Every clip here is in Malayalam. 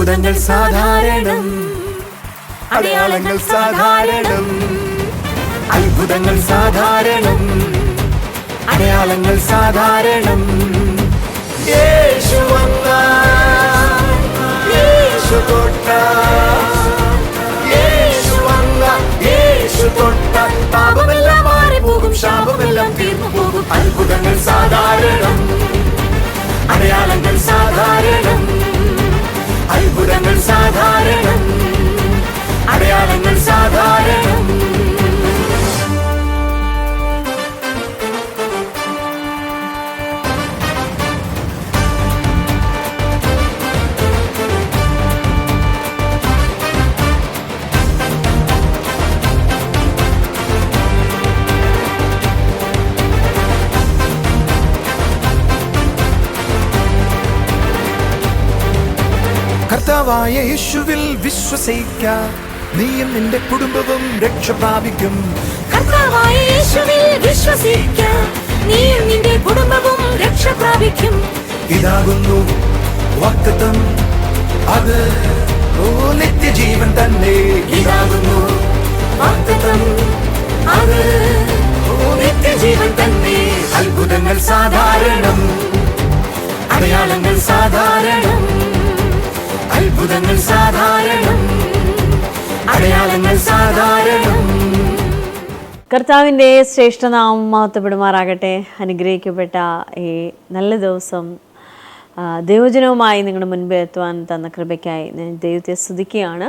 അത്ഭുതങ്ങൾ സാധാരണം, അടയാളങ്ങൾ സാധാരണം. അത്ഭുതങ്ങൾ സാധാരണം, അടയാളങ്ങൾ സാധാരണം. യേശു വന്നാൽ, യേശു തൊട്ടാൽ, യേശു വന്നാൽ, യേശു തൊട്ടാൽ പാപമെല്ലാം മാറിപ്പോകും, ശാപമെല്ലാം തീർന്നു പോകും. അത്ഭുതങ്ങൾ സാധാരണം, അടയാളങ്ങൾ സാധാരണം. അത്ഭുതങ്ങൾ സാധാരണം, അടയാളങ്ങൾ സാധാരണം. കർത്താവായ യേശുവിൽ വിശ്വസിക്കാം, നീയും നിന്റെ കുടുംബവും രക്ഷ പ്രാപിക്കും. കർത്താവായ യേശുവിൽ വിശ്വസിക്കാം, നീയും നിന്റെ കുടുംബവും രക്ഷ പ്രാപിക്കും. ഇതാകുന്നു വാഗ്ദത്തം, അത് നിത്യജീവൻ തന്നെ. ഇതാകുന്നു വാഗ്ദത്തം, അത് നിത്യജീവൻ തന്നെ. അത്ഭുതങ്ങൾ സാധാരണം, അടയാളങ്ങൾ സാധാരണം. അത്ഭുതങ്ങൾ സാധാരണം, അടയാളങ്ങൾ സാധാരണം. കർത്താവിൻ്റെ ശ്രേഷ്ഠനാമം മഹത്വപ്പെടുമാറാകട്ടെ. അനുഗ്രഹിക്കപ്പെട്ട ഈ നല്ല ദിവസം ദൈവജനവുമായി നിങ്ങളുടെ മുൻപ് എത്തുവാൻ തന്ന കൃപയ്ക്കായി ഞാൻ ദൈവത്തെ സ്തുതിക്കുകയാണ്.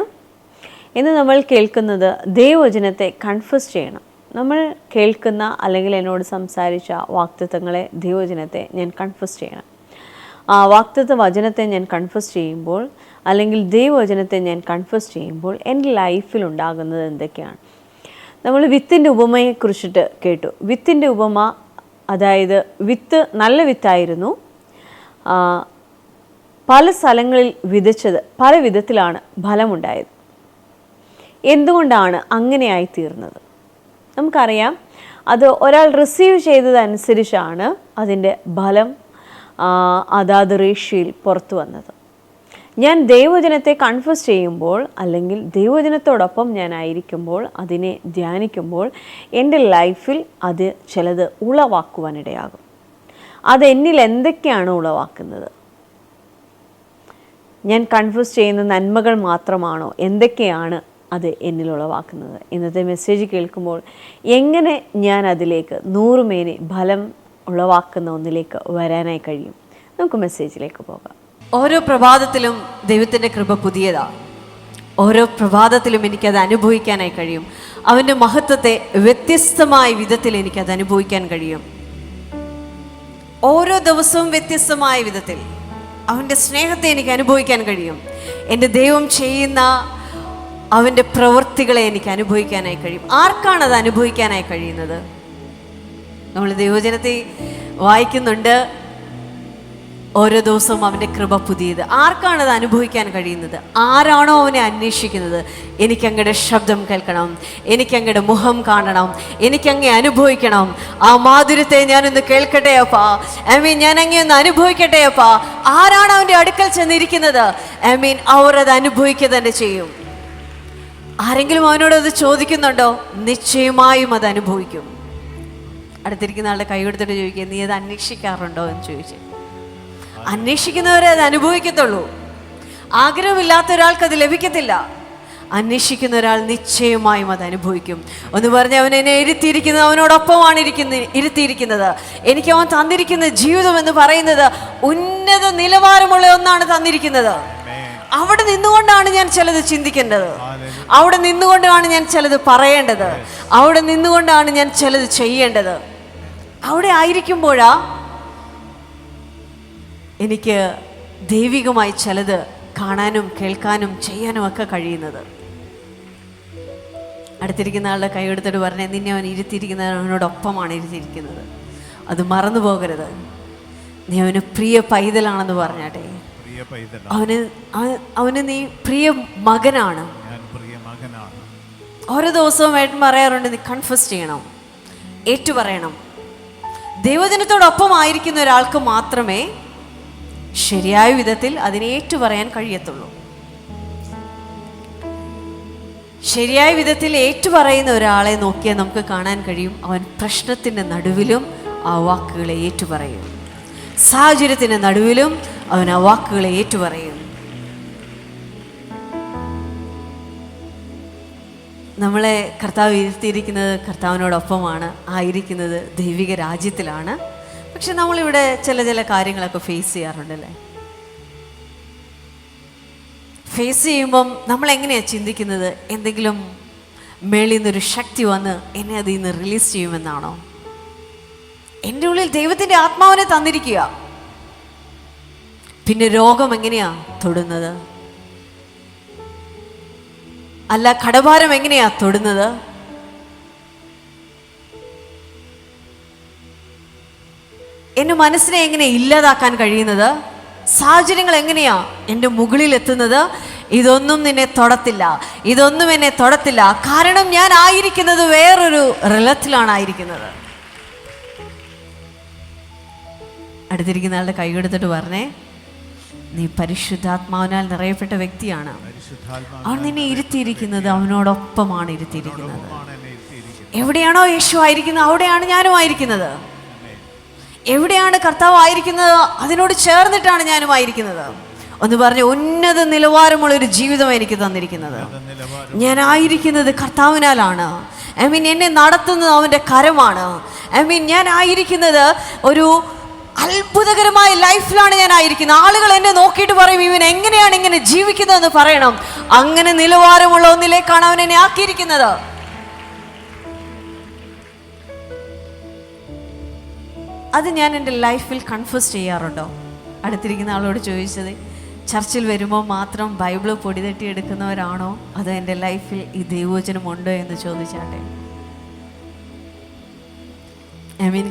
ഇന്ന് നമ്മൾ കേൾക്കുന്നത് ദൈവവചനത്തെ കൺഫസ് ചെയ്യണം. നമ്മൾ കേൾക്കുന്ന അല്ലെങ്കിൽ എന്നോട് സംസാരിച്ച വാഗ്ദത്തങ്ങളെ, ദൈവവചനത്തെ ഞാൻ കൺഫസ് ചെയ്യണം. ആ വാഗ്ദത്ത വചനത്തെ ഞാൻ കൺഫസ് ചെയ്യുമ്പോൾ, അല്ലെങ്കിൽ ദൈവവചനത്തെ ഞാൻ കൺഫസ് ചെയ്യുമ്പോൾ എൻ്റെ ലൈഫിൽ ഉണ്ടാകുന്നത് എന്തൊക്കെയാണ്? നമ്മൾ വിത്തിൻ്റെ ഉപമയെക്കുറിച്ചിട്ട് കേട്ടു. വിത്തിൻ്റെ ഉപമ, അതായത് വിത്ത് നല്ല വിത്തായിരുന്നു, പല സ്ഥലങ്ങളിൽ വിതച്ചത് പല വിധത്തിലാണ് ഫലമുണ്ടായത്. എന്തുകൊണ്ടാണ് അങ്ങനെയായി തീർന്നത്? നമുക്കറിയാം, അത് ഒരാൾ റിസീവ് ചെയ്തതനുസരിച്ചാണ് അതിൻ്റെ ഫലം അതാത് റേഷ്യയിൽ പുറത്തു വന്നത്. ഞാൻ ദൈവവചനത്തെ കൺഫസ് ചെയ്യുമ്പോൾ, അല്ലെങ്കിൽ ദൈവവചനത്തോടൊപ്പം ഞാൻ ആയിരിക്കുമ്പോൾ, അതിനെ ധ്യാനിക്കുമ്പോൾ എൻ്റെ ലൈഫിൽ അത് ചിലത് ഉളവാക്കുവാനിടയാകും. അതെന്നിൽ എന്തൊക്കെയാണ് ഉളവാക്കുന്നത്? ഞാൻ കൺഫസ് ചെയ്യുന്ന നന്മകൾ മാത്രമാണോ? എന്തൊക്കെയാണ് അത് എന്നിൽ ഉളവാക്കുന്നത്? ഇന്നത്തെ മെസ്സേജ് കേൾക്കുമ്പോൾ എങ്ങനെ ഞാൻ അതിലേക്ക് 100 മേനി ഫലം ഉളവാക്കുന്ന ഒന്നിലേക്ക് വരാനായി കഴിയും? നമുക്ക് മെസ്സേജിലേക്ക് പോകാം. ഓരോ പ്രഭാതത്തിലും ദൈവത്തിൻ്റെ കൃപ പുതിയതാണ്. ഓരോ പ്രഭാതത്തിലും എനിക്കത് അനുഭവിക്കാനായി കഴിയും. അവൻ്റെ മഹത്വത്തെ വ്യത്യസ്തമായ വിധത്തിൽ എനിക്കത് അനുഭവിക്കാൻ കഴിയും. ഓരോ ദിവസവും വ്യത്യസ്തമായ വിധത്തിൽ അവൻ്റെ സ്നേഹത്തെ എനിക്ക് അനുഭവിക്കാൻ കഴിയും. എൻ്റെ ദൈവം ചെയ്യുന്ന അവൻ്റെ പ്രവൃത്തികളെ എനിക്ക് അനുഭവിക്കാനായി കഴിയും. ആർക്കാണത് അനുഭവിക്കാനായി കഴിയുന്നത്? നമ്മൾ ദൈവവചനത്തെ വായിക്കുന്നുണ്ട്, ഓരോ ദിവസവും അവൻ്റെ കൃപ പുതിയത്. ആർക്കാണത് അനുഭവിക്കാൻ കഴിയുന്നത്? ആരാണോ അവനെ അന്വേഷിക്കുന്നത്? എനിക്കങ്ങയുടെ ശബ്ദം കേൾക്കണം, എനിക്കങ്ങയുടെ മുഖം കാണണം, എനിക്കങ്ങേ അനുഭവിക്കണം. ആ മാധുര്യത്തെ ഞാനൊന്ന് കേൾക്കട്ടെ അപ്പാ, ഞാൻ അങ്ങേ ഒന്ന് അനുഭവിക്കട്ടെ അപ്പാ. ആരാണ് അവൻ്റെ അടുക്കൽ ചെന്നിരിക്കുന്നത്? അവർ അത് അനുഭവിക്കുക തന്നെ ചെയ്യും. ആരെങ്കിലും അവനോടത് ചോദിക്കുന്നുണ്ടോ? നിശ്ചയമായും അത് അനുഭവിക്കും. അടുത്തിരിക്കുന്ന ആളുടെ കൈ കൊടുത്തിട്ട് ചോദിക്കുക, നീ അത് അന്വേഷിക്കാറുണ്ടോ എന്ന് ചോദിച്ചു. അന്വേഷിക്കുന്നവരെ അത് അനുഭവിക്കത്തുള്ളൂ. ആഗ്രഹമില്ലാത്ത ഒരാൾക്ക് അത് ലഭിക്കത്തില്ല. അന്വേഷിക്കുന്ന ഒരാൾ നിശ്ചയമായും അത് അനുഭവിക്കും. ഒന്ന് പറഞ്ഞ്, അവൻ എന്നെ ഇരുത്തിയിരിക്കുന്നത്, അവനോടൊപ്പമാണ് ഇരുത്തിയിരിക്കുന്നത്. എനിക്ക് അവൻ തന്നിരിക്കുന്ന ജീവിതം എന്ന് പറയുന്നത് ഉന്നത നിലവാരമുള്ള ഒന്നാണ് തന്നിരിക്കുന്നത്. അവിടെ നിന്നുകൊണ്ടാണ് ഞാൻ ചിലത് ചിന്തിക്കേണ്ടത്, അവിടെ നിന്നുകൊണ്ടാണ് ഞാൻ ചിലത് പറയേണ്ടത്, അവിടെ നിന്നുകൊണ്ടാണ് ഞാൻ ചിലത് ചെയ്യേണ്ടത്. അവിടെ ആയിരിക്കുമ്പോഴാ എനിക്ക് ദൈവികമായി ചിലത് കാണാനും കേൾക്കാനും ചെയ്യാനും ഒക്കെ കഴിയുന്നത്. അടുത്തിരിക്കുന്ന ആളുടെ കൈ എടുത്തിട്ട് പറഞ്ഞേ, നിന്നെ അവൻ ഇരുത്തിയിരിക്കുന്നവനോടൊപ്പമാണ് ഇരുത്തിയിരിക്കുന്നത്. അത് മറന്നു പോകരുത്. നീ അവന് പ്രിയ പൈതലാണെന്ന് പറഞ്ഞാട്ടെ. അവന് നീ പ്രിയ മകനാണ്. ഓരോ ദിവസവും ഏട്ടൻ പറയാറുണ്ട്, നീ കൺഫസ് ചെയ്യണം, ഏറ്റുപറയണം. ദൈവജനത്തോടൊപ്പം ആയിരിക്കുന്ന ഒരാൾക്ക് മാത്രമേ ശരിയായ വിധത്തിൽ അതിനെ ഏറ്റുപറയാൻ കഴിയത്തുള്ളൂ. ശരിയായ വിധത്തിൽ ഏറ്റുപറയുന്ന ഒരാളെ നോക്കിയാൽ നമുക്ക് കാണാൻ കഴിയും. അവൻ പ്രശ്നത്തിൻ്റെ നടുവിലും ആ വാക്കുകളെ ഏറ്റുപറയും. സാഹചര്യത്തിൻ്റെ നടുവിലും അവൻ ആ വാക്കുകളെ ഏറ്റുപറയും. നമ്മളെ കർത്താവ് ഇരുത്തിയിരിക്കുന്നത് കർത്താവിനോടൊപ്പമാണ്, ആയിരിക്കുന്നത് ദൈവിക രാജ്യത്തിലാണ്. പക്ഷെ നമ്മളിവിടെ ചില കാര്യങ്ങളൊക്കെ ഫേസ് ചെയ്യാറുണ്ടല്ലേ. ഫേസ് ചെയ്യുമ്പം നമ്മൾ എങ്ങനെയാണ് ചിന്തിക്കുന്നത്? എന്തെങ്കിലും മേളിൽ നിന്നൊരു ശക്തി വന്ന് എന്നെ അതിൽ നിന്ന് റിലീസ് ചെയ്യുമെന്നാണോ? എൻ്റെ ഉള്ളിൽ ദൈവത്തിൻ്റെ ആത്മാവിനെ തന്നിരിക്കുക. പിന്നെ രോഗം എങ്ങനെയാ തൊടുന്നത്? അല്ല, കടഭാരം എങ്ങനെയാ തൊടുന്നത്? എൻ്റെ മനസ്സിനെ എങ്ങനെ ഇല്ലാതാക്കാൻ കഴിയുന്നത്? സാഹചര്യങ്ങൾ എങ്ങനെയാ എൻ്റെ മുകളിൽ എത്തുന്നത്? ഇതൊന്നും നിന്നെ തൊടത്തില്ല, ഇതൊന്നും എന്നെ തൊടത്തില്ല. കാരണം ഞാൻ ആയിരിക്കുന്നത് വേറൊരു റിലത്തിലാണ് ആയിരിക്കുന്നത്. അടുത്തിരിക്കുന്ന ആളുടെ കൈ കൊടുത്തിട്ട് പറഞ്ഞേ, നീ പരിശുദ്ധാത്മാവിനാൽ നിറയപ്പെട്ട വ്യക്തിയാണ്. അവൻ നിന്നെ ഇരുത്തിയിരിക്കുന്നത് അവനോടൊപ്പമാണ് ഇരുത്തിയിരിക്കുന്നത്. എവിടെയാണോ യേശു ആയിരിക്കുന്നത് അവിടെയാണ് ഞാനും ആയിരിക്കുന്നത്. എവിടെയാണ് കർത്താവ് ആയിരിക്കുന്നത് അതിനോട് ചേർന്നിട്ടാണ് ഞാനും ആയിരിക്കുന്നത്. ഒന്ന് പറഞ്ഞ്, ഉന്നത നിലവാരമുള്ളൊരു ജീവിതം എനിക്ക് തന്നിരിക്കുന്നത്. ഞാൻ ആയിരിക്കുന്നത് കർത്താവിനാലാണ്. എന്നെ നടത്തുന്നത് അവൻ്റെ കരമാണ്. ഞാൻ ആയിരിക്കുന്നത് ഒരു അത്ഭുതകരമായ ലൈഫിലാണ് ഞാൻ ആയിരിക്കുന്നത്. ആളുകൾ എന്നെ നോക്കിയിട്ട് പറയും, ഇവൻ എങ്ങനെയാണ് ഇങ്ങനെ ജീവിക്കുന്നതെന്ന് പറയണം. അങ്ങനെ നിലവാരമുള്ള ഒന്നിലേക്കാണ് അവൻ എന്നെ ആക്കിയിരിക്കുന്നത്. അത് ഞാൻ എൻ്റെ ലൈഫിൽ കൺഫ്യൂസ് ചെയ്യാറുണ്ടോ? അടുത്തിരിക്കുന്ന ആളോട് ചോദിച്ചത്, ചർച്ചിൽ വരുമ്പോൾ മാത്രം ബൈബിള് പൊടി തട്ടി എടുക്കുന്നവരാണോ അതോ എൻ്റെ ലൈഫിൽ ഈ ദൈവവചനമുണ്ടോ എന്ന് ചോദിച്ചാട്ടെ.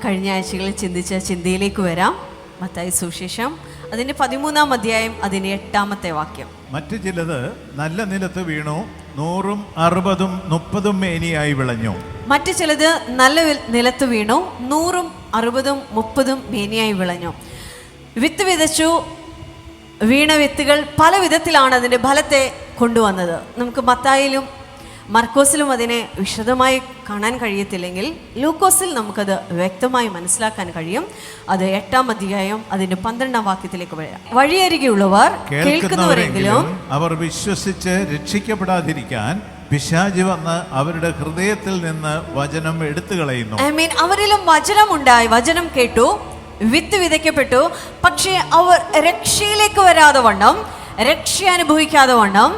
കഴിഞ്ഞ ആഴ്ചകളിൽ ചിന്തിച്ച ചിന്തയിലേക്ക് വരാം. മത്തായി സുവിശേഷം അതിൻ്റെ 13-ാം അധ്യായം അതിൻ്റെ 8-ാമത്തെ വാക്യം. മറ്റു ചിലത് നല്ല നിലത്ത് വീണു, 100, 60, 30 മേനിയായി വിളഞ്ഞു. മറ്റു ചിലത് നല്ല നിലത്ത് വീണു, 100, 60, 30 മേനിയായി വിളഞ്ഞു. വിത്ത് വിതച്ചു. വീണ വിത്തുകൾ പല വിധത്തിലാണ് അതിൻ്റെ ഫലത്തെ കൊണ്ടുവന്നത്. നമുക്ക് മത്തായിലും മർക്കോസിലും അതിനെ വിശദമായി കാണാൻ കഴിയത്തില്ലെങ്കിൽ ലൂക്കോസിൽ നമുക്കത് വ്യക്തമായി മനസ്സിലാക്കാൻ കഴിയും. അത് 8-ാം അധ്യായം അതിൻ്റെ 12-ാം വാക്യത്തിലേക്ക് വരാം. വഴിയരികെയുള്ളവർ കേൾക്കുന്നവരെങ്കിലും അവർ വിശ്വസിച്ച് രക്ഷിക്കപ്പെടാതിരിക്കാൻ പിശാച് വന്ന് അവരുടെ ഹൃദയത്തിൽ നിന്ന് വചനം എടുത്തു കളയുന്നു. അവരിലും വചനമുണ്ടായി, വചനം കേട്ടു, വിത്ത് വിതയ്ക്കപ്പെട്ടു. പക്ഷേ അവർ രക്ഷയിലേക്ക് വരാതെ വണ്ണം, രക്ഷ അനുഭവിക്കാതെ വണ്ണം,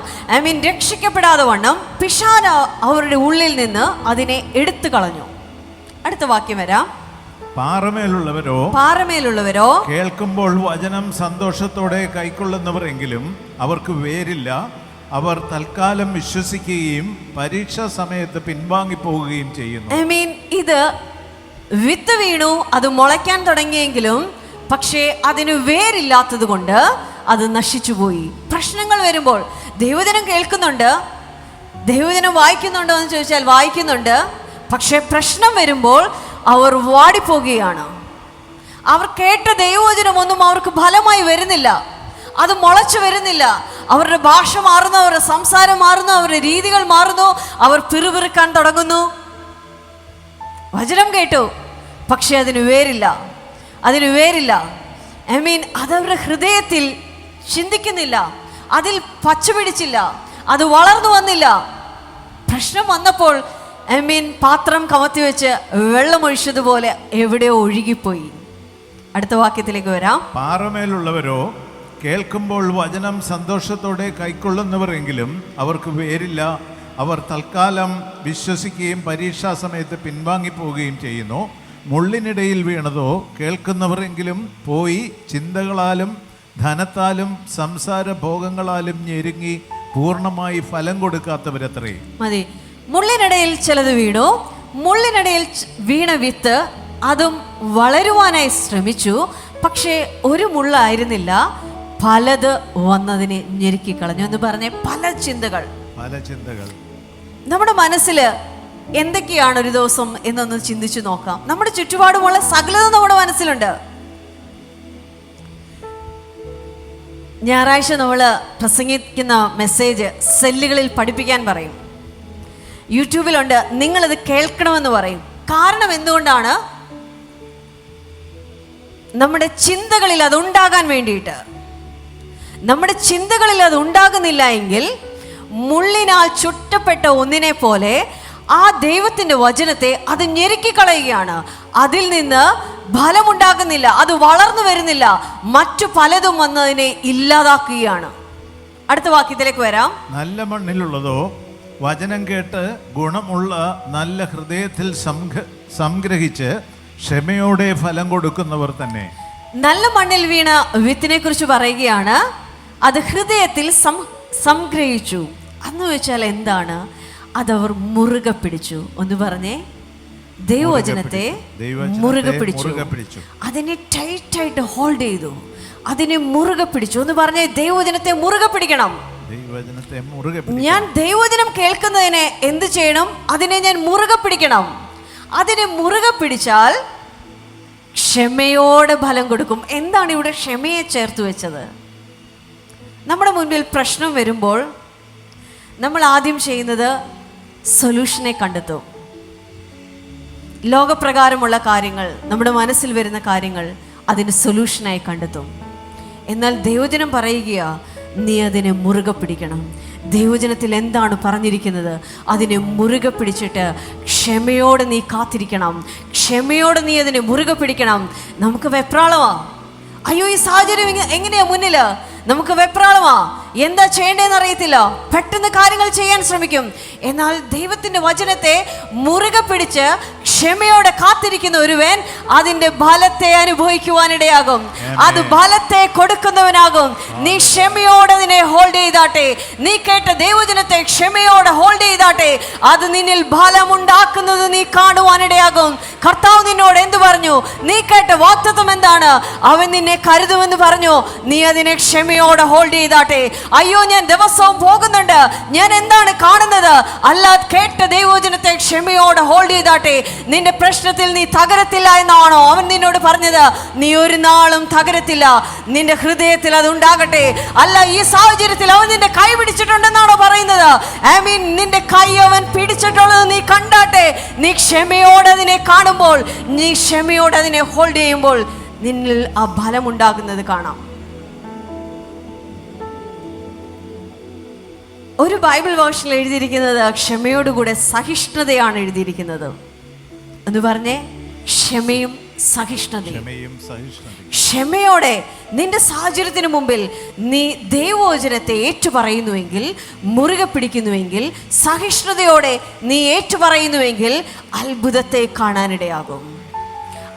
രക്ഷിക്കപ്പെടാതെ വണ്ണം പിശാച് അവരുടെ ഉള്ളിൽ നിന്ന് അതിനെ എടുത്തു കളഞ്ഞു. അടുത്ത വാക്യം വരാം. പാറമേലുള്ളവരോ കേൾക്കുമ്പോൾ വചനം സന്തോഷത്തോടെ കൈക്കൊള്ളുന്നവർ എങ്കിലും അവർക്ക് വേരില്ല. അവർ തൽക്കാലം വിശ്വസിക്കുകയും പരീക്ഷാ സമയത്ത് പിൻവാങ്ങിപ്പോവുകയും ചെയ്യുന്നു. ഇത് വിത്ത് വീണു, അത് മുളയ്ക്കാൻ തുടങ്ങിയെങ്കിലും പക്ഷേ അതിന് വേരില്ലാത്തത് കൊണ്ട് അത് നശിച്ചുപോയി. പ്രശ്നങ്ങൾ വരുമ്പോൾ ദൈവവചനം കേൾക്കുന്നുണ്ട്, ദൈവവചനം വായിക്കുന്നുണ്ടോ എന്ന് ചോദിച്ചാൽ വായിക്കുന്നുണ്ട്. പക്ഷേ പ്രശ്നം വരുമ്പോൾ അവർ വാടിപ്പോകുകയാണ്. അവർ കേട്ട ദൈവവചനമൊന്നും അവർക്ക് ഫലമായി വരുന്നില്ല, അത് മുളച്ചു വരുന്നില്ല. അവരുടെ ഭാഷ മാറുന്നു, അവരുടെ സംസാരം മാറുന്നു, അവരുടെ രീതികൾ മാറുന്നു. അവർ പിറുപിറുക്കാൻ തുടങ്ങുന്നു. വചനം കേട്ടു, പക്ഷെ അതിന് വേരില്ല, അതിന് വേരില്ല. അതവരുടെ ഹൃദയത്തിൽ ചിന്തിക്കുന്നില്ല, അതിൽ പച്ചപിടിച്ചില്ല, അത് വളർന്നു വന്നില്ല. പ്രശ്നം വന്നപ്പോൾ പാത്രം കമത്തി വെച്ച് വെള്ളമൊഴിച്ചതുപോലെ എവിടെയോ ഒഴുകിപ്പോയി. അടുത്ത വാക്യത്തിലേക്ക് വരാം. പാറമേലുള്ളവരോ കേൾക്കുമ്പോൾ വചനം സന്തോഷത്തോടെ കൈക്കൊള്ളുന്നവരെങ്കിലും അവർക്ക് വേരില്ല. അവർ തൽക്കാലം വിശ്വസിക്കുകയും പരീക്ഷാ സമയത്ത് പിൻവാങ്ങിപ്പോവുകയും ചെയ്യുന്നു. മുള്ളിനിടയിൽ വീണതോ കേൾക്കുന്നവരെങ്കിലും പോയി ചിന്തകളാലും ധനത്താലും സംസാര ഭോഗങ്ങളാലും ഞെരുങ്ങി പൂർണ്ണമായി ഫലം കൊടുക്കാത്തവരത്രേ. മതി. മുള്ളിനിടയിൽ ചിലത് വീണു. മുള്ളിനിടയിൽ വീണ വിത്ത് അതും വളരുവാനായി ശ്രമിച്ചു, പക്ഷേ ഒരു മുള്ളായിരുന്നില്ല, പലത് വന്നതിനെ ഞെരുക്കിക്കളഞ്ഞു എന്ന് പറഞ്ഞ് പല ചിന്തകൾ. നമ്മുടെ മനസ്സിൽ എന്തൊക്കെയാണ് ഒരു ദിവസം എന്നൊന്ന് ചിന്തിച്ചു നോക്കാം. നമ്മുടെ ചുറ്റുപാടുമുള്ള സകലതും നമ്മുടെ മനസ്സിലുണ്ട്. ഞായറാഴ്ച നമ്മൾ പ്രസംഗിക്കുന്ന മെസ്സേജ് സെല്ലുകളിൽ പഠിപ്പിക്കാൻ പറയും. യൂട്യൂബിലുണ്ട്, നിങ്ങളിത് കേൾക്കണമെന്ന് പറയും. കാരണം എന്തുകൊണ്ടാണ്? നമ്മുടെ ചിന്തകളിൽ അത് ഉണ്ടാകാൻ വേണ്ടിയിട്ട്. നമ്മുടെ ചിന്തകളിൽ അത് ഉണ്ടാകുന്നില്ല എങ്കിൽ മുള്ളിനാൽ ചുട്ടപ്പെട്ട ഒന്നിനെ പോലെ ആ ദൈവത്തിൻ്റെ വചനത്തെ അത് ഞെരുക്കിക്കളയുകയാണ്. അതിൽ നിന്ന് ഫലമുണ്ടാകുന്നില്ല, അത് വളർന്നു വരുന്നില്ല, മറ്റു പലതും വന്നതിനെ ഇല്ലാതാക്കുകയാണ്. അടുത്ത വാക്യത്തിലേക്ക് വരാം. നല്ല മണ്ണിലുള്ളതോ വചനം കേട്ട് ഗുണമുള്ള നല്ല ഹൃദയത്തിൽ സംഗ്രഹിച്ച് ക്ഷമയോടെ ഫലം കൊടുക്കുന്നവർ തന്നെ. നല്ല മണ്ണിൽ വീണ വിത്തിനെ കുറിച്ച് പറയുകയാണ്. അത് ഹൃദയത്തിൽ സംഗ്രഹിച്ചു. എന്ന് വെച്ചാൽ എന്താണ്? അതവർ മുറുകെ പിടിച്ചു. ഒന്ന് പറഞ്ഞേ, ദൈവവചനത്തെ മുറുകെ പിടിച്ചു. അതിനെ ടൈറ്റായിട്ട് ഹോൾഡ് ചെയ്തു, അതിനെ മുറുകെ പിടിച്ചു. ഒന്ന് പറഞ്ഞേ, ദൈവവചനത്തെ മുറുകെ പിടിക്കണം. ഞാൻ ദൈവവചനം കേൾക്കുന്നതിനെ എന്ത് ചെയ്യണം? അതിനെ ഞാൻ മുറുകെ പിടിക്കണം. അതിനെ മുറുകെ പിടിച്ചാൽ ക്ഷമയോടെ ഫലം കൊടുക്കും. എന്താണ് ഇവിടെ ക്ഷമയെ ചേർത്ത് വെച്ചത്? നമ്മുടെ മുൻപിൽ പ്രശ്നം വരുമ്പോൾ നമ്മൾ ആദ്യം ചെയ്യുന്നത് സൊല്യൂഷനെ കണ്ടെത്തും. ലോകപ്രകാരമുള്ള കാര്യങ്ങൾ, നമ്മുടെ മനസ്സിൽ വരുന്ന കാര്യങ്ങൾ അതിന് സൊല്യൂഷനായി കണ്ടെത്തും. എന്നാൽ ദൈവവചനം പറയുക, നീ അതിനെ മുറുകെ പിടിക്കണം. ദൈവവചനത്തിൽ എന്താണ് പറഞ്ഞിരിക്കുന്നത് അതിനെ മുറുകെ പിടിച്ചിട്ട് ക്ഷമയോടെ നീ കാത്തിരിക്കണം. ക്ഷമയോടെ നീ അതിനെ മുറുകെ പിടിക്കണം. നമുക്ക് വെപ്രാളമാ, അയ്യോ ഈ സാഹചര്യം എങ്ങനെയാ മുന്നിൽ, നമുക്ക് വെപ്രാളമാ, എന്താ ചെയ്യേണ്ടതെന്ന് അറിയത്തില്ല, പെട്ടെന്ന് കാര്യങ്ങൾ ചെയ്യാൻ ശ്രമിക്കും. എന്നാൽ ദൈവത്തിൻ്റെ വചനത്തെ മുറുകെ പിടിച്ച് ക്ഷമയോടെ കാത്തിരിക്കുന്ന ഒരുവൻ അതിൻ്റെ ഫലത്തെ അനുഭവിക്കുവാനിടയാകും. അത് ഫലത്തെ കൊടുക്കുന്നവനാകും. നീ ക്ഷമയോടെ അതിനെ ഹോൾഡ് ചെയ്താട്ടെ. നീ കേട്ട ദൈവവചനത്തെ ക്ഷമയോടെ ഹോൾഡ് ചെയ്താട്ടെ. അത് നിന്നിൽ ഫലമുണ്ടാക്കുന്നത് നീ കാണുവാനിടയാകും. കർത്താവ് നിന്നോട് എന്ത് പറഞ്ഞു? നീ കേട്ട വാഗ്ദത്തം എന്താണ്? അവൻ നിന്നെ കരുതുമെന്ന് പറഞ്ഞു. നീ അതിനെ ക്ഷമയോടെ ഹോൾഡ് ചെയ്താട്ടെ. അയ്യോ ഞാൻ ദിവസവും പോകുന്നുണ്ട്, ഞാൻ എന്താണ് കാണുന്നത്? അല്ല, കേട്ട ദൈവവചനത്തെ ക്ഷമയോടെ ഹോൾഡ് ചെയ്താട്ടെ. നിന്റെ പ്രശ്നത്തിൽ നീ തകരത്തില്ല എന്നാണോ അവൻ നിന്നോട് പറഞ്ഞത്? നീ ഒരു നാളും തകരത്തില്ല. നിന്റെ ഹൃദയത്തിൽ അത് ഉണ്ടാകട്ടെ. അല്ല, ഈ സാഹചര്യത്തിൽ അവൻ നിന്റെ കൈ പിടിച്ചിട്ടുണ്ടെന്നാണോ പറയുന്നത്? നിന്റെ കൈ അവൻ പിടിച്ചിട്ടുള്ളത് നീ കണ്ടാട്ടെ. നീ ക്ഷമയോടെ അതിനെ കാണുമ്പോൾ, നീ ക്ഷമയോടെ അതിനെ ഹോൾഡ് ചെയ്യുമ്പോൾ നിന്നിൽ ആ ഫലമുണ്ടാകുന്നത് കാണാം. ഒരു ബൈബിൾ വേർഷനിൽ എഴുതിയിരിക്കുന്നത് ക്ഷമയോടുകൂടെ സഹിഷ്ണുതയാണ് എഴുതിയിരിക്കുന്നത്. എന്ന് പറഞ്ഞേ, ക്ഷമയും സഹിഷ്ണുതയും. ക്ഷമയോടെ നിന്റെ സാഹചര്യത്തിന് മുമ്പിൽ നീ ദൈവവചനത്തെ ഏറ്റുപറയുന്നുവെങ്കിൽ, മുറുകെ പിടിക്കുന്നുവെങ്കിൽ, സഹിഷ്ണുതയോടെ നീ ഏറ്റുപറയുന്നുവെങ്കിൽ അത്ഭുതത്തെ കാണാനിടയാകും.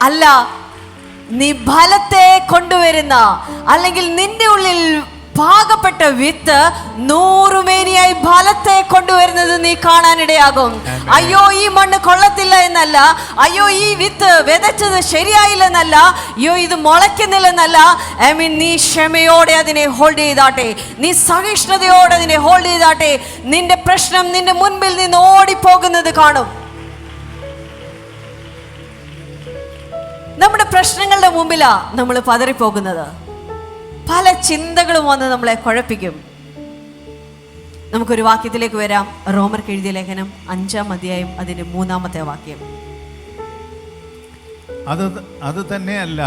അല്ല, നീ ഫലത്തെ കൊണ്ടുവരുന്ന, അല്ലെങ്കിൽ നിന്റെ ഉള്ളിൽ പാകപ്പെട്ട വിത്ത് 100 മേനിയായി ഫലത്തെ കൊണ്ടുവരുന്നത് നീ കാണാനിടയാകും. അയ്യോ ഈ മണ്ണ് കൊള്ളത്തില്ല എന്നല്ല, അയ്യോ ഈ വിത്ത് വിതച്ചത് ശരിയായില്ലെന്നല്ല, അയ്യോ ഇത് മുളയ്ക്കുന്നില്ലെന്നല്ല. നീ ക്ഷമയോടെ അതിനെ ഹോൾഡ് ചെയ്താട്ടെ. നീ സഹിഷ്ണുതയോടെ അതിനെ ഹോൾഡ് ചെയ്താട്ടെ. നിന്റെ പ്രശ്നം നിന്റെ മുൻപിൽ നിന്ന് ഓടിപ്പോകുന്നത് കാണും. നമ്മുടെ പ്രശ്നങ്ങളുടെ മുമ്പിലാ നമ്മൾ പതറിപ്പോകുന്നത്. പല ചിന്തകളും വന്ന് നമ്മളെ കുഴപ്പിക്കും. നമുക്കൊരു വാക്യത്തിലേക്ക് വരാം. റോമർക്ക് എഴുതിയ ലേഖനം 5-ാം അധ്യായം അതിന്റെ 3-ാമത്തെ വാക്യം. അത് തന്നെയല്ല,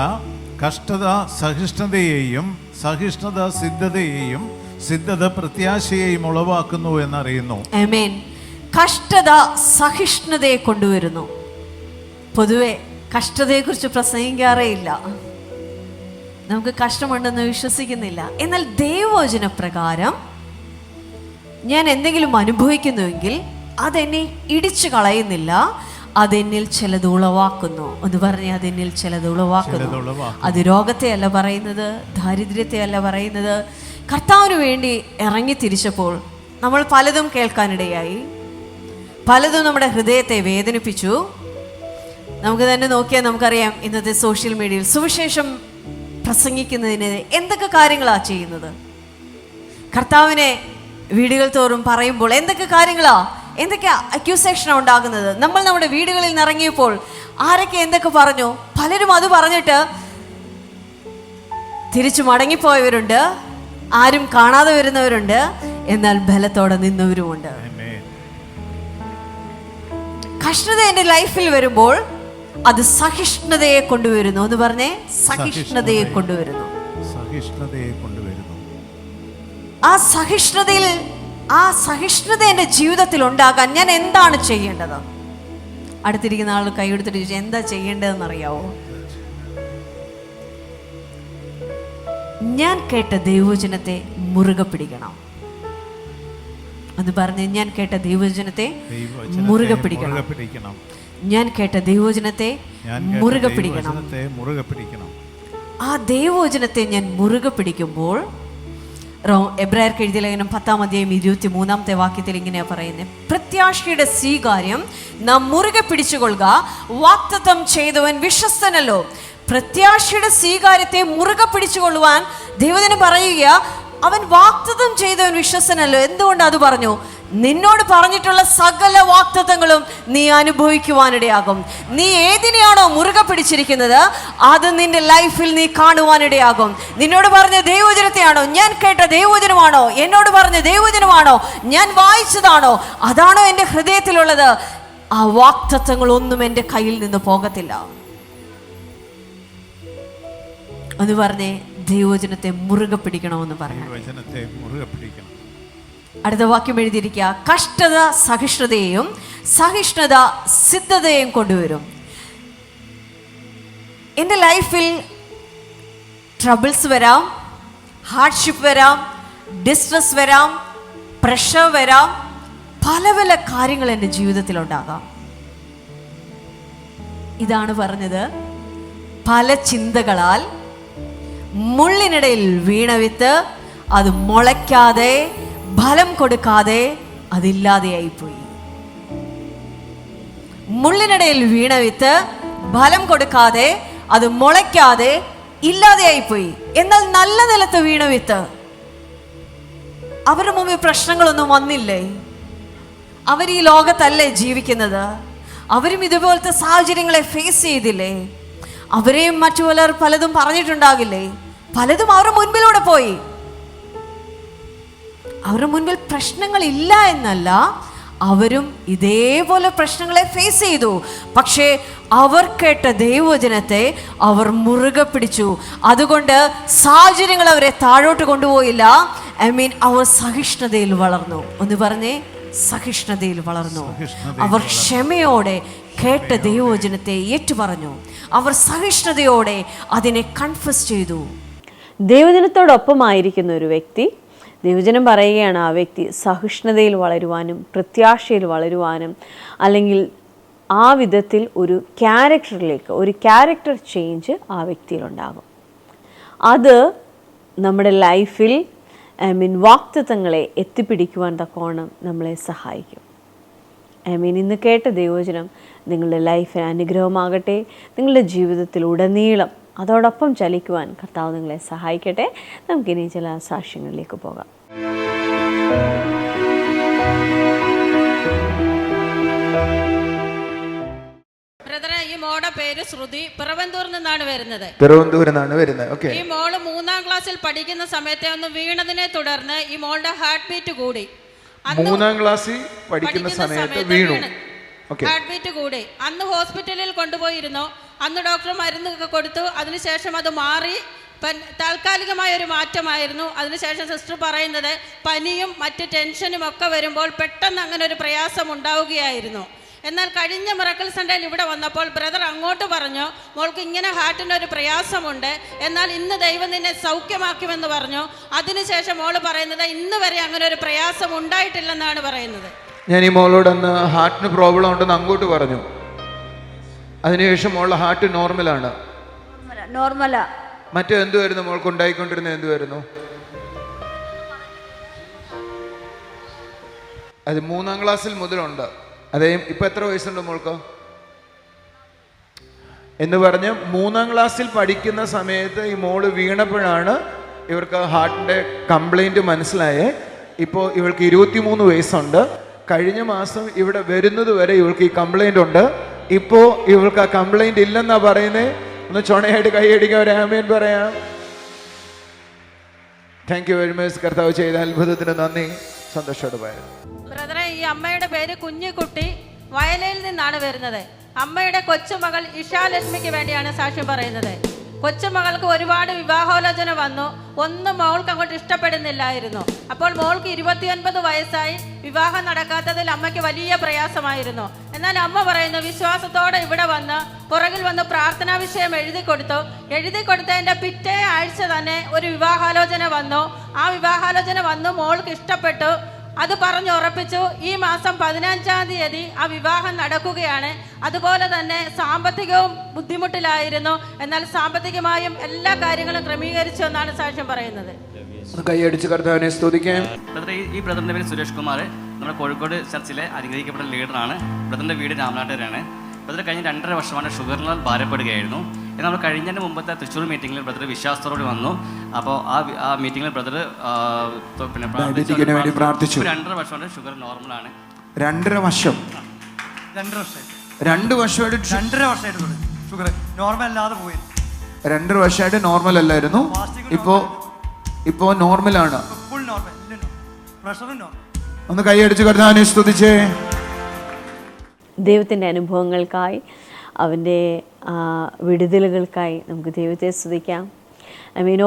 കഷ്ടത സഹിഷ്ണുതയെയും, സഹിഷ്ണുത സിദ്ധതയെയും, സിദ്ധത പ്രത്യാശയെയും ഉളവാക്കുന്നു എന്നറിയുന്നു. ആമേൻ. കഷ്ടത സഹിഷ്ണുതയെ കൊണ്ടുവരുന്നു. പൊതുവെ കഷ്ടതയെക്കുറിച്ച് പ്രസംഗിക്കാറേ ഇല്ല. നമുക്ക് കഷ്ടമുണ്ടെന്ന് വിശ്വസിക്കുന്നില്ല. എന്നാൽ ദൈവവചന പ്രകാരം ഞാൻ എന്തെങ്കിലും അനുഭവിക്കുന്നുവെങ്കിൽ അതെന്നെ ഇടിച്ചു കളയുന്നില്ല, അതെന്നിൽ ചിലത് ഉളവാക്കുന്നു. എന്ന് പറഞ്ഞ് അതെന്നിൽ ചിലത് ഉളവാക്കുന്നു. അത് രോഗത്തെ അല്ല പറയുന്നത്, ദാരിദ്ര്യത്തെ അല്ല പറയുന്നത്. കർത്താവിന് വേണ്ടി ഇറങ്ങി തിരിച്ചപ്പോൾ നമ്മൾ പലതും കേൾക്കാനിടയായി, പലതും നമ്മുടെ ഹൃദയത്തെ വേദനിപ്പിച്ചു. നമുക്ക് തന്നെ നോക്കിയാൽ നമുക്കറിയാം, ഇന്നത്തെ സോഷ്യൽ മീഡിയയിൽ സുവിശേഷം പ്രസംഗിക്കുന്നതിന് എന്തൊക്കെ കാര്യങ്ങളാണ് ചെയ്യുന്നത്. കർത്താവിനെ വീടുകൾ തോറും പറയുമ്പോൾ എന്തൊക്കെ കാര്യങ്ങളാ, എന്തൊക്കെ അക്യൂസേഷനാണ് ഉണ്ടാകുന്നത്. നമ്മൾ നമ്മുടെ വീടുകളിൽ നിന്ന് ഇറങ്ങിയപ്പോൾ ആരൊക്കെ എന്തൊക്കെ പറഞ്ഞു. പലരും അത് പറഞ്ഞിട്ട് തിരിച്ചു മടങ്ങിപ്പോയവരുണ്ട്, ആരും കാണാതെ വരുന്നവരുണ്ട്, എന്നാൽ ബലത്തോടെ നിന്നവരുമുണ്ട്. കഷ്ടത എൻ്റെ ലൈഫിൽ വരുമ്പോൾ അത് സഹിഷ്ണുതയെ കൊണ്ടുവരുന്നു. എന്ന് പറഞ്ഞേ, സഹിഷ്ണുതയെ കൊണ്ടുവരുന്നു. സഹിഷ്ണുതയെ കൊണ്ടുവരുന്നു. ആ സഹിഷ്ണുത എൻ്റെ ജീവിതത്തിൽ ഉണ്ടാകാൻ ഞാൻ എന്താണ് ചെയ്യേണ്ടത്? അടുത്തിരിക്കുന്ന ആൾ കൈയെടുത്തിട്ട് ചോദിച്ചു, എന്താ ചെയ്യേണ്ടതെന്ന് അറിയാവോ? ഞാൻ കേട്ട ദൈവവചനത്തെ മുറുകെ പിടിക്കണം. അത് പറഞ്ഞ്, ഞാൻ കേട്ട ദൈവവചനത്തെ മുറുകെ പിടിക്കണം. ഞാൻ കേട്ട ദൈവവചനത്തെ മുറുകെ പിടിക്കണം. ആ ദൈവവചനത്തെ ഞാൻ മുറുകെ പിടിക്കുമ്പോൾ, എബ്രായർക്ക് എഴുതിയ ലേഖനം 10-ാം അധ്യായം 23-ാമത്തെ വാക്യത്തിൽ ഇങ്ങനെയാ പറയുന്നത്, പ്രത്യാശയുടെ സ്വീകാര്യം നാം മുറുകെ പിടിച്ചുകൊള്ളുക, വാഗ്ദത്തം ചെയ്തവൻ വിശ്വസ്തനല്ലോ. പ്രത്യാശയുടെ സ്വീകാര്യത്തെ മുറുകെ പിടിച്ചുകൊള്ളുവാൻ ദൈവജനം പറയുക, അവൻ വാഗ്ദത്തം ചെയ്തവൻ വിശ്വസ്തനല്ലോ. എന്തുകൊണ്ട് അത് പറഞ്ഞു? നിന്നോട് പറഞ്ഞിട്ടുള്ള സകല വാഗ്ദത്തങ്ങളും നീ അനുഭവിക്കുവാനിടയാകും. നീ ഏതിനെയാണോ മുറുകെ പിടിച്ചിരിക്കുന്നത് അത് നിന്റെ ലൈഫിൽ നീ കാണുവാനിടയാകും. നിന്നോട് പറഞ്ഞ ദൈവവചനത്തെയാണോ, ഞാൻ കേട്ട ദൈവവചനമാണോ, എന്നോട് പറഞ്ഞ ദൈവവചനമാണോ, ഞാൻ വായിച്ചതാണോ, അതാണോ എൻ്റെ ഹൃദയത്തിലുള്ളത്, ആ വാഗ്ദത്തങ്ങളൊന്നും എൻ്റെ കയ്യിൽ നിന്ന് പോകത്തില്ല. എന്ന് പറഞ്ഞേ, ദൈവവചനത്തെ മുറുകെ പിടിക്കണമെന്ന് പറഞ്ഞു. അടുത്ത വാക്യം എഴുതിയിരിക്കുക, കഷ്ടത സഹിഷ്ണുതയെയും സഹിഷ്ണുത സിദ്ധതയെയും കൊണ്ടുവരും. എൻ്റെ ലൈഫിൽ ട്രബിൾസ് വരാം, ഹാർഡ്ഷിപ്പ് വരാം, ഡിസ്ട്രസ് വരാം, പ്രഷർ വരാം, പല പല കാര്യങ്ങൾ എൻ്റെ ജീവിതത്തിൽ ഉണ്ടാകാം. ഇതാണ് പറഞ്ഞത്, പല ചിന്തകളാൽ മുള്ളിനിടയിൽ വീണ വിത്ത് അത് മുളയ്ക്കാതെ ഫലം കൊടുക്കാതെ അതില്ലാതെയായിപ്പോയി. മുള്ളിനിടയിൽ വീണ വിത്ത് ഫലം കൊടുക്കാതെ അത് മുളയ്ക്കാതെ ഇല്ലാതെയായിപ്പോയി. എന്നാൽ നല്ല നിലത്ത് വീണ വിത്ത്, അവരുടെ മുമ്പിൽ പ്രശ്നങ്ങളൊന്നും വന്നില്ലേ? അവർ ഈ ലോകത്തല്ലേ ജീവിക്കുന്നത്? അവരും ഇതുപോലത്തെ സാഹചര്യങ്ങളെ ഫേസ് ചെയ്തില്ലേ? അവരെയും മറ്റു പലതും പറഞ്ഞിട്ടുണ്ടാകില്ലേ? പലതും അവരുടെ മുൻപിലൂടെ പോയി. അവരുടെ മുൻപിൽ പ്രശ്നങ്ങളില്ല എന്നല്ല, അവരും ഇതേപോലെ പ്രശ്നങ്ങളെ ഫേസ് ചെയ്തു. പക്ഷേ അവർ കേട്ട ദൈവവചനത്തെ അവർ മുറുകെ പിടിച്ചു. അതുകൊണ്ട് സാഹചര്യങ്ങൾ അവരെ താഴോട്ട് കൊണ്ടുപോയില്ല. അവർ സഹിഷ്ണുതയിൽ വളർന്നു. ഒന്ന് പറഞ്ഞേ, സഹിഷ്ണുതയിൽ വളർന്നു. അവർ ക്ഷമയോടെ കേട്ട ദൈവവചനത്തെ ഏറ്റുപറഞ്ഞു. അവർ സഹിഷ്ണുതയോടെ അതിനെ കൺഫസ് ചെയ്തു. ദൈവജനത്തോടൊപ്പമായിരിക്കുന്ന ഒരു വ്യക്തി, ദൈവജനം പറയുകയാണ്, ആ വ്യക്തി സഹിഷ്ണുതയിൽ വളരുവാനും പ്രത്യാശയിൽ വളരുവാനും, അല്ലെങ്കിൽ ആ വിധത്തിൽ ഒരു ക്യാരക്ടറിലേക്ക്, ഒരു ക്യാരക്ടർ ചേഞ്ച് ആ വ്യക്തിയിലുണ്ടാകും. അത് നമ്മുടെ ലൈഫിൽ വാഗ്ദത്തങ്ങളെ എത്തിപ്പിടിക്കുവാൻ തക്കോണം നമ്മളെ സഹായിക്കും. ഇന്ന് കേട്ട ദൈവവചനം നിങ്ങളുടെ ലൈഫിന് അനുഗ്രഹമാകട്ടെ. നിങ്ങളുടെ ജീവിതത്തിൽ ഉടനീളം അതോടൊപ്പം ചലിക്കുവാൻ കർത്താവ് നിങ്ങളെ സഹായിക്കട്ടെ. നമുക്കിനി ചില സാക്ഷ്യങ്ങളിലേക്ക് പോകാം. ഈ മോളുടെ പേര് ശ്രുതി, പിറവന്തൂരിൽ നിന്നാണ് വരുന്നത്. ഓക്കേ. ഈ മോള് 3-ാം ക്ലാസ്സിൽ പഠിക്കുന്ന സമയത്തെ ഒന്ന് വീണതിനെ തുടർന്ന് ഈ മോളുടെ ഹാർട്ട് ബീറ്റ് കൂടി. 3-ാം ക്ലാസ്സിൽ പഠിക്കുന്ന സമയത്ത് വീണു. ഹാർട്ട് ബീറ്റ് കൂടി. അന്ന് ഹോസ്പിറ്റലിൽ കൊണ്ടുപോയിരുന്നു. അന്ന് ഡോക്ടർ മരുന്നൊക്കെ കൊടുത്തു. അതിനുശേഷം അത് മാറി. താൽക്കാലികമായ ഒരു മാറ്റമായിരുന്നു. അതിനുശേഷം സിസ്റ്റർ പറയുന്നത് പനിയും മറ്റ് ടെൻഷനും ഒക്കെ വരുമ്പോൾ പെട്ടെന്ന് അങ്ങനെ ഒരു പ്രയാസം ഉണ്ടാവുകയായിരുന്നു. എന്നാൽ കഴിഞ്ഞ മിറക്കിൾ സൺഡേയിൽ ഇവിടെ വന്നപ്പോൾ ബ്രദർ അങ്ങോട്ട് പറഞ്ഞു, മോൾക്ക് ഇങ്ങനെ ഹാർട്ടിൻ്റെ ഒരു പ്രയാസമുണ്ട്, എന്നാൽ ഇന്ന് ദൈവം നിന്നെ സൗഖ്യമാക്കുമെന്ന് പറഞ്ഞു. അതിനുശേഷം മോള് പറയുന്നത് ഇന്ന് വരെ അങ്ങനെ ഒരു പ്രയാസം ഉണ്ടായിട്ടില്ലെന്നാണ് പറയുന്നത്. ഞാൻ ഈ മോളോട് അന്ന് ഹാർട്ടിന് പ്രോബ്ലം ഉണ്ടെന്ന് അങ്ങോട്ട് പറഞ്ഞു. അതിനുശേഷം മോളുടെ ഹാർട്ട് നോർമലാണ്. മറ്റേ എന്തുവായിരുന്നു മോൾക്ക് ഉണ്ടായിക്കൊണ്ടിരുന്നത്? എന്തുവായിരുന്നു അത്? 3-ാം ക്ലാസ്സിൽ മുതലുണ്ട്. അതേ, ഇപ്പൊ എത്ര വയസ്സുണ്ട് മോൾക്ക് എന്ന് പറഞ്ഞ് 3-ാം ക്ലാസ്സിൽ പഠിക്കുന്ന സമയത്ത് ഈ മോള് വീണപ്പോഴാണ് ഇവർക്ക് ഹാർട്ടിന്റെ കംപ്ലൈന്റ് മനസ്സിലായേ. ഇപ്പോൾ ഇവൾക്ക് 23 വയസ്സുണ്ട്. കഴിഞ്ഞ മാസം ഇവിടെ വരുന്നത് വരെ ഇവൾക്ക് ഈ കംപ്ലൈന്റ് ഉണ്ട്. ഇപ്പോ ഇവൾക്ക് ആ കംപ്ലൈന്റ് ഇല്ലെന്നാ പറയുന്നേ. ഒന്ന് ചുണയായിട്ട് കൈയടിക്കാൻ, ഒരു ആമേൻ പറയാം. Thank you very much. കർത്താവ് ചെയ്ത അത്ഭുതത്തിന് നന്ദി. സന്തോഷത്തോടെ പറയാം. ബ്രദറെ, ഈ അമ്മയുടെ പേര് കുഞ്ഞിക്കുട്ടി. വയലയിൽ നിന്നാണ് വരുന്നത്. അമ്മയുടെ കൊച്ചുമകൾ ഇഷാലക്ഷ്മിക്ക് വേണ്ടിയാണ് സാക്ഷ്യം പറയുന്നത്. കൊച്ചുമകൾക്ക് ഒരുപാട് വിവാഹാലോചന വന്നു. ഒന്നും മോൾക്ക് അങ്ങോട്ട് ഇഷ്ടപ്പെടുന്നില്ലായിരുന്നു. അപ്പോൾ മോൾക്ക് 29 വയസ്സായി. വിവാഹം നടക്കാത്തതിൽ അമ്മയ്ക്ക് വലിയ പ്രയാസമായിരുന്നു. എന്നാൽ അമ്മ പറയുന്നു, വിശ്വാസത്തോടെ ഇവിടെ വന്ന് പുറകിൽ വന്ന് പ്രാർത്ഥനാ വിഷയം എഴുതി കൊടുത്തതിൻ്റെ പിറ്റേ ആഴ്ച തന്നെ ഒരു വിവാഹാലോചന വന്നു. ആ വിവാഹാലോചന വന്നു, മോൾക്ക് ഇഷ്ടപ്പെട്ടു. അത് പറഞ്ഞുറപ്പിച്ചു. ഈ മാസം 15-ാം തീയതി ആ വിവാഹം നടക്കുകയാണ്. അതുപോലെ തന്നെ സാമ്പത്തികവും ബുദ്ധിമുട്ടിലായിരുന്നു. എന്നാൽ സാമ്പത്തികമായും എല്ലാ കാര്യങ്ങളും ക്രമീകരിച്ചു എന്നാണ് സാക്ഷ്യം പറയുന്നത്. കൈയടിച്ച് കർത്താവിനെ സ്തുതിക്കാം. ഈ ബ്രദറിൻ്റെ പേര് സുരേഷ് കുമാർ. നമ്മുടെ കോഴിക്കോട് ചർച്ചിലെ അനുഗ്രഹിക്കപ്പെട്ട ലീഡറാണ്. ബ്രദറിൻ്റെ വീട് രാമനാട്ടുകരയാണ്. ബ്രദർ കഴിഞ്ഞ 2.5 വർഷമാണ് ഷുഗറിനാൽ ഭാരപ്പെടുകയായിരുന്നു. എന്നാൽ നമ്മൾ കഴിഞ്ഞതിന് മുമ്പത്തെ തൃശ്ശൂർ മീറ്റിങ്ങിൽ ബ്രദർ വിശ്വാസത്തോടെ വന്നു. അപ്പോൾ ആ മീറ്റിങ്ങിൽ ബ്രദർ പിന്നെ 2.5 വർഷമാണ് ഷുഗർ നോർമലാണ്. 2.5 വർഷം 2 വർഷമായിട്ട് 2.5 വർഷമായിട്ട് ഷുഗർ നോർമൽ അല്ലാതെ പോയി. 2 വർഷമായിട്ട് നോർമൽ അല്ലായിരുന്നു. ഇപ്പോ നോർമലാണ്. Full normal. പ്രഷറും നോർമൽ. ഒന്ന് കൈയടിച്ച് കർത്താവിനെ സ്തുതിച്ചേ. ദൈവത്തിൻ്റെ അനുഭവങ്ങൾക്കായി, അവൻ്റെ വിടുതലുകൾക്കായി നമുക്ക് ദൈവത്തെ സ്തുതിക്കാം.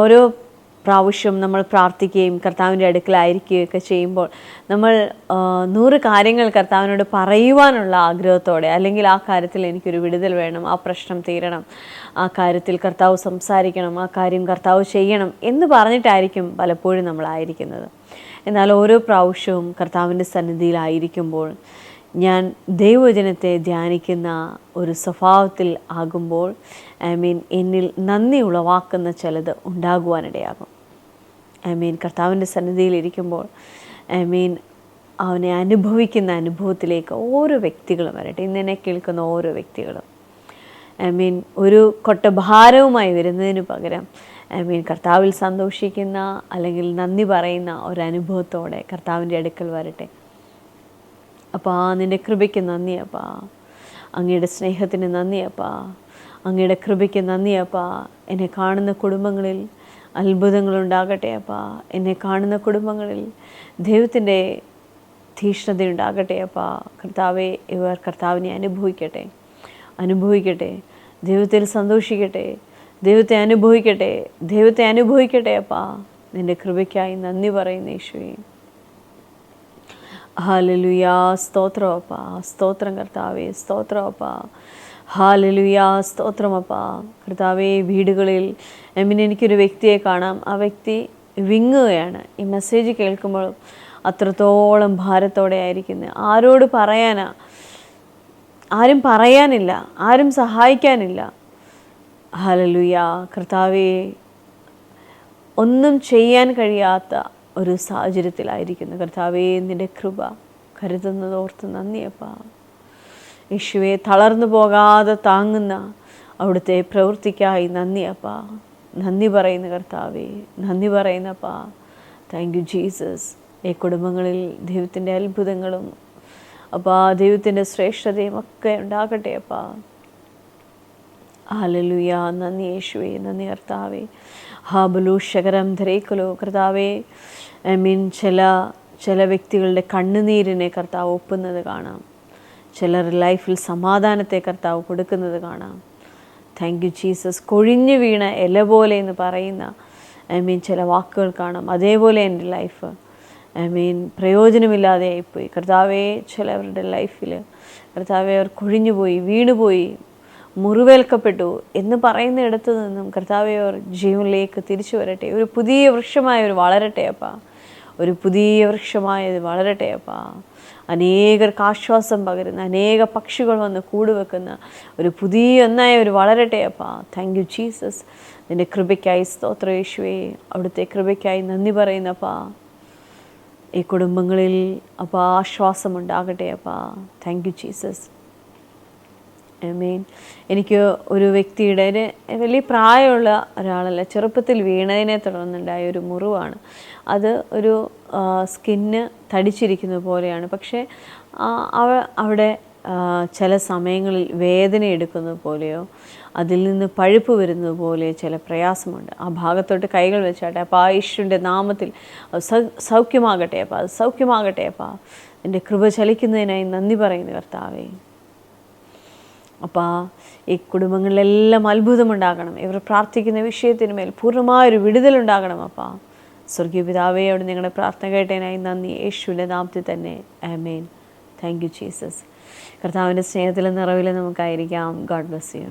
ഓരോ പ്രാവശ്യം നമ്മൾ പ്രാർത്ഥിക്കുകയും കർത്താവിൻ്റെ അടുക്കലായിരിക്കുകയൊക്കെ ചെയ്യുമ്പോൾ നമ്മൾ 100 കാര്യങ്ങൾ കർത്താവിനോട് പറയുവാനുള്ള ആഗ്രഹത്തോടെ, അല്ലെങ്കിൽ ആ കാര്യത്തിൽ എനിക്കൊരു വിടുതൽ വേണം, ആ പ്രശ്നം തീരണം, ആ കാര്യത്തിൽ കർത്താവ് സംസാരിക്കണം, ആ കാര്യം കർത്താവ് ചെയ്യണം എന്ന് പറഞ്ഞിട്ടായിരിക്കും പലപ്പോഴും നമ്മളായിരിക്കുന്നത്. എന്നാൽ ഓരോ പ്രാവശ്യവും കർത്താവിൻ്റെ സന്നിധിയിലായിരിക്കുമ്പോൾ, ഞാൻ ദൈവവചനത്തെ ധ്യാനിക്കുന്ന ഒരു സ്വഭാവത്തിൽ ആകുമ്പോൾ എന്നിൽ നന്ദി ഉളവാക്കുന്ന ചിലത് ഉണ്ടാകുവാനിടയാകും. കർത്താവിൻ്റെ സന്നിധിയിലിരിക്കുമ്പോൾ അവനെ അനുഭവിക്കുന്ന അനുഭവത്തിലേക്ക് ഓരോ വ്യക്തികളും വരട്ടെ. ഇന്നെന്നെ കേൾക്കുന്ന ഓരോ വ്യക്തികളും ഒരു കൊട്ട ഭാരവുമായി വരുന്നതിന് പകരം കർത്താവിൽ സന്തോഷിക്കുന്ന, അല്ലെങ്കിൽ നന്ദി പറയുന്ന ഒരനുഭവത്തോടെ കർത്താവിൻ്റെ അടുക്കൽ വരട്ടെ. അപ്പാ, നിൻ്റെ കൃപയ്ക്ക് നന്ദിയപ്പാ, അങ്ങയുടെ സ്നേഹത്തിന് നന്ദിയപ്പാ, അങ്ങയുടെ കൃപയ്ക്ക് നന്ദിയപ്പാ. എന്നെ കാണുന്ന കുടുംബങ്ങളിൽ അത്ഭുതങ്ങളുണ്ടാകട്ടെ അപ്പാ. എന്നെ കാണുന്ന കുടുംബങ്ങളിൽ ദൈവത്തിൻ്റെ തീക്ഷ്ണതയുണ്ടാകട്ടെ അപ്പാ. കർത്താവെ, ഇവർ കർത്താവിനെ അനുഭവിക്കട്ടെ, ദൈവത്തിൽ സന്തോഷിക്കട്ടെ, ദൈവത്തെ അനുഭവിക്കട്ടെ അപ്പാ. നിൻ്റെ കൃപയ്ക്കായി നന്ദി പറയുന്ന യേശുവേ. ഹല്ലേലൂയ. സ്തോത്രം അപ്പാ, സ്തോത്രം കർത്താവേ, സ്തോത്രം അപ്പാ. ഹല്ലേലൂയ, സ്തോത്രം അപ്പാ. കർത്താവേ, വീടുകളിൽ എനിക്കൊരു വ്യക്തിയെ കാണാം. ആ വ്യക്തി വിങ്ങുകയാണ്. ഈ മെസ്സേജ് കേൾക്കുമ്പോൾ അത്രത്തോളം ഭാരത്തോടെ ആയിരിക്കുന്നത്. ആരോട് പറയാനാ? ആരും പറയാനില്ല, ആരും സഹായിക്കാനില്ല. ഹല്ലേലൂയ. കർത്താവേ, ഒന്നും ചെയ്യാൻ കഴിയാത്ത ഒരു സാഹചര്യത്തിലായിരിക്കുന്നു. കർത്താവേ, നിൻ്റെ കൃപ കരുതുന്നതോർത്ത് നന്ദിയപ്പാ. യേശുവേ, തളർന്നു പോകാതെ താങ്ങുന്ന അവിടുത്തെ പ്രവൃത്തിക്കായി നന്ദിയപ്പാ. നന്ദി പറയുന്ന കർത്താവേ, നന്ദി പറയുന്നപ്പാ. Thank you Jesus. ഈ കുടുംബങ്ങളിൽ ദൈവത്തിൻ്റെ അത്ഭുതങ്ങളും അപ്പാ, ദൈവത്തിൻ്റെ ശ്രേഷ്ഠതയും ഒക്കെ ഉണ്ടാകട്ടെ അപ്പാ. ഹല്ലേലൂയ. നന്ദി യേശുവേ, നന്ദി കർത്താവേ. ഹാബലു ശകരം ധരേക്കലോ. കർത്താവേ, ചില വ്യക്തികളുടെ കണ്ണുനീരിനെ കർത്താവ് ഒപ്പുന്നത് കാണാം. ചിലരുടെ ലൈഫിൽ സമാധാനത്തെ കർത്താവ് കൊടുക്കുന്നത് കാണാം. Thank you Jesus. കൊഴിഞ്ഞു വീണ ഇല പോലെ എന്ന് പറയുന്ന ചില വാക്കുകൾ കാണാം. അതേപോലെ എൻ്റെ ലൈഫ് പ്രയോജനമില്ലാതെ ആയിപ്പോയി കർത്താവേ. ചിലവരുടെ ലൈഫിൽ കർത്താവേ, അവർ കൊഴിഞ്ഞുപോയി, വീണുപോയി, മുറിവേൽക്കപ്പെട്ടു എന്ന് പറയുന്നിടത്തു നിന്നും കർത്താവേ, അവർ ജീവനിലേക്ക് തിരിച്ചു വരട്ടെ. ഒരു പുതിയ വൃക്ഷമായവർ വളരട്ടെ അപ്പാ. ഒരു പുതിയ വൃക്ഷമായത് വളരട്ടെ അപ്പാ. അനേകർക്ക് ആശ്വാസം പകരുന്ന, അനേക പക്ഷികൾ വന്ന് കൂടുവെക്കുന്ന ഒരു പുതിയ ഒന്നായവർ വളരട്ടെ അപ്പാ. Thank you Jesus. നിൻ്റെ കൃപയ്ക്കായി സ്തോത്രം യേശുവേ. അവിടുത്തെ കൃപയ്ക്കായി നന്ദി പറയുന്നപ്പാ. ഈ കുടുംബങ്ങളിൽ അപ്പാ ആശ്വാസമുണ്ടാകട്ടെ അപ്പാ. Thank you Jesus. എനിക്ക് ഒരു വ്യക്തിയുടെ വലിയ പ്രായമുള്ള ഒരാളല്ല, ചെറുപ്പത്തിൽ വീണതിനെ തുടർന്നുണ്ടായ ഒരു മുറിവാണ്. അത് ഒരു സ്കിന്ന് തടിച്ചിരിക്കുന്ന പോലെയാണ്. പക്ഷേ അവിടെ ചില സമയങ്ങളിൽ വേദന എടുക്കുന്നത് പോലെയോ അതിൽ നിന്ന് പഴുപ്പ് വരുന്നത് പോലെ ചില പ്രയാസമുണ്ട്. ആ ഭാഗത്തോട്ട് കൈകൾ വെച്ചാട്ടെ അപ്പോൾ ആ യേശുവിൻ്റെ നാമത്തിൽ സൗഖ്യമാകട്ടെ അപ്പോൾ അത് സൗഖ്യമാകട്ടെ അപ്പോൾ എൻ്റെ കൃപ ചലിക്കുന്നതിനായി നന്ദി പറയുന്നു കർത്താവേ. അപ്പോൾ ഈ കുടുംബങ്ങളിലെല്ലാം അത്ഭുതമുണ്ടാകണം. ഇവർ പ്രാർത്ഥിക്കുന്ന വിഷയത്തിന് മേൽ പൂർണ്ണമായൊരു വിടുതലുണ്ടാകണം. അപ്പോൾ സ്വർഗീയ പിതാവേ, അവിടെ നിങ്ങളുടെ പ്രാർത്ഥന കേട്ടതിനായി നന്ദി. യേശുവിൻ്റെ നാമത്തിൽ തന്നെ ആമേൻ. Thank you Jesus. കർത്താവിൻ്റെ സ്നേഹത്തിലും നിറവിലും നമുക്കായിരിക്കാം. God bless U.